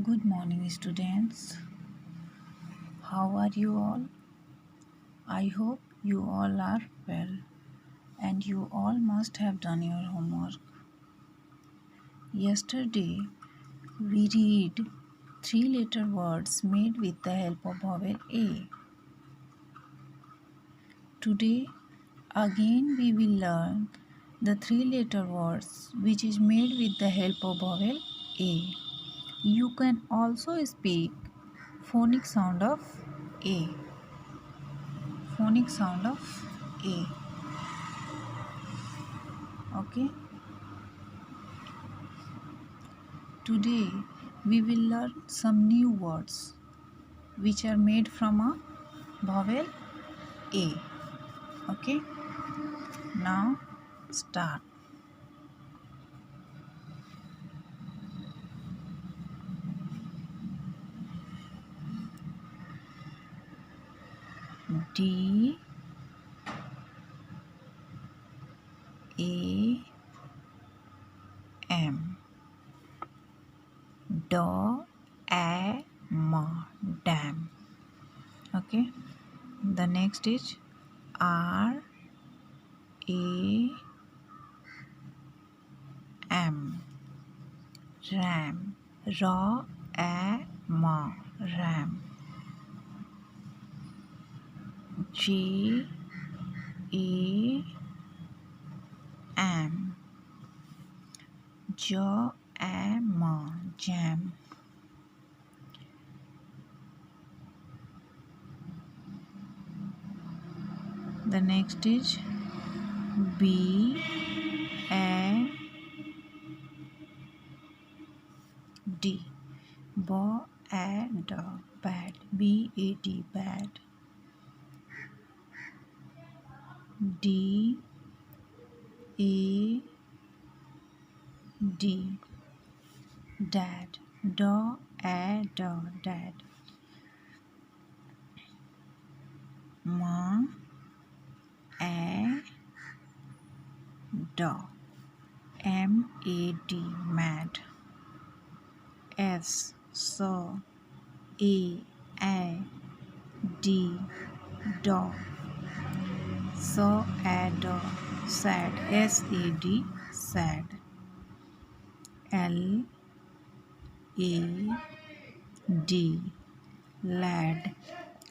Good morning, students. How are you all? I hope you all are well and you all must have done your homework. Yesterday, we read three-letter words made with the help of vowel A. Today, again we will learn the three-letter words which is made with the help of vowel A. You can also speak phonic sound of A. Phonic sound of A. Okay. Today we will learn some new words which are made from a vowel A. Okay. Now start. D A M. Do A Ma. Dam. Okay. The next is R A M. Ram. Ra A Ma. Ram. J A M. Jo A Ma. Jam. The next is B A D. Bo A D. Bad. B A D. Bad. D A D. Dad. Do A Do. Dad. Ma A Do. M A D. Mad. S So A D. Do. So A Do. Sad. S A D. Sad. L A D. Lad.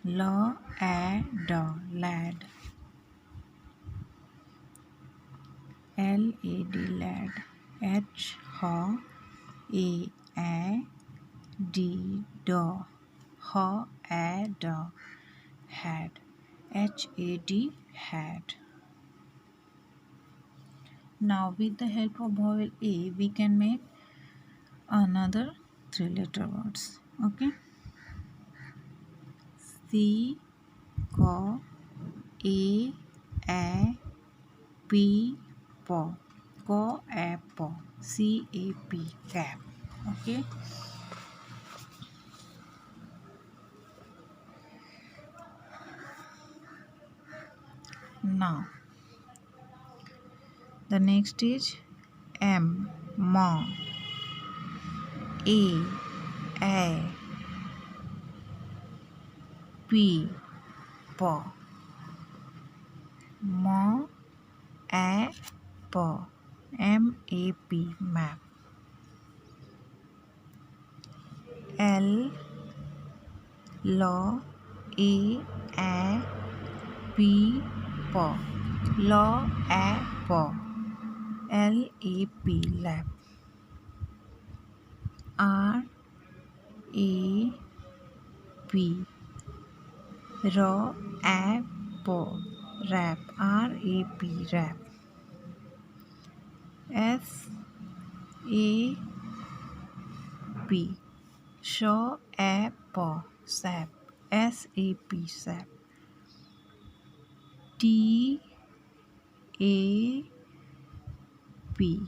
Lo A Do. Lad. L A D. Lad. H Ho A D. Do. Ho A Do. Had. H A D. Had. Now with the help of vowel A we can make another three-letter words. Okay. C Co A P Po. Co A Po. C A P. Cap. Okay. Now the next is M. Ma. A P. Po. Ma A Po. M A P. Map. L Lo A P. Po. Lo A Po. L A P. Lap. R A P. Ro A Po. Rap. R A P. Rap. S A P. Show A Po. Sap. S A P. Sap. T A P.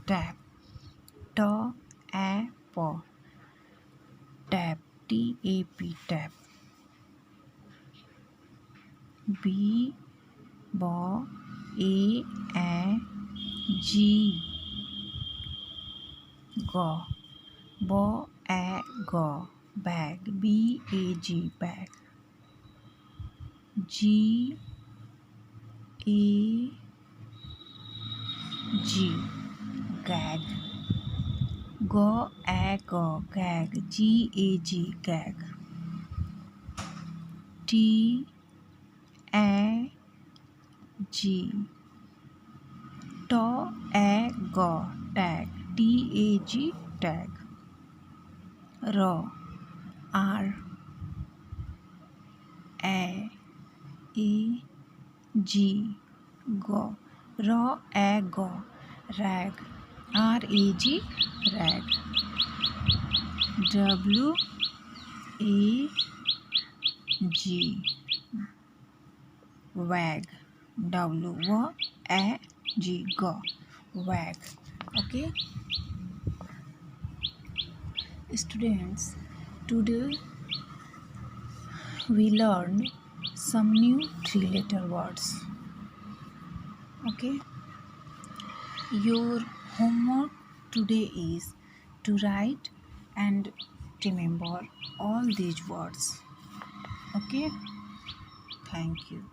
Tap. To A Po. Tap. T A P. Tap. B Bo A G. Go. Bo A Go bag, B-A-G bag. G-A-G gag. Go A Go gag, G-A-G gag. T-A-G To A Go tag, T-A-G tag. Ro R A E G go. Raw A go rag, R-A-G rag. W-A-G wag, W-A-G go wag. Okay, students, today we learned some new three-letter words. Okay, your homework today is to write and remember all these words. Okay, thank you.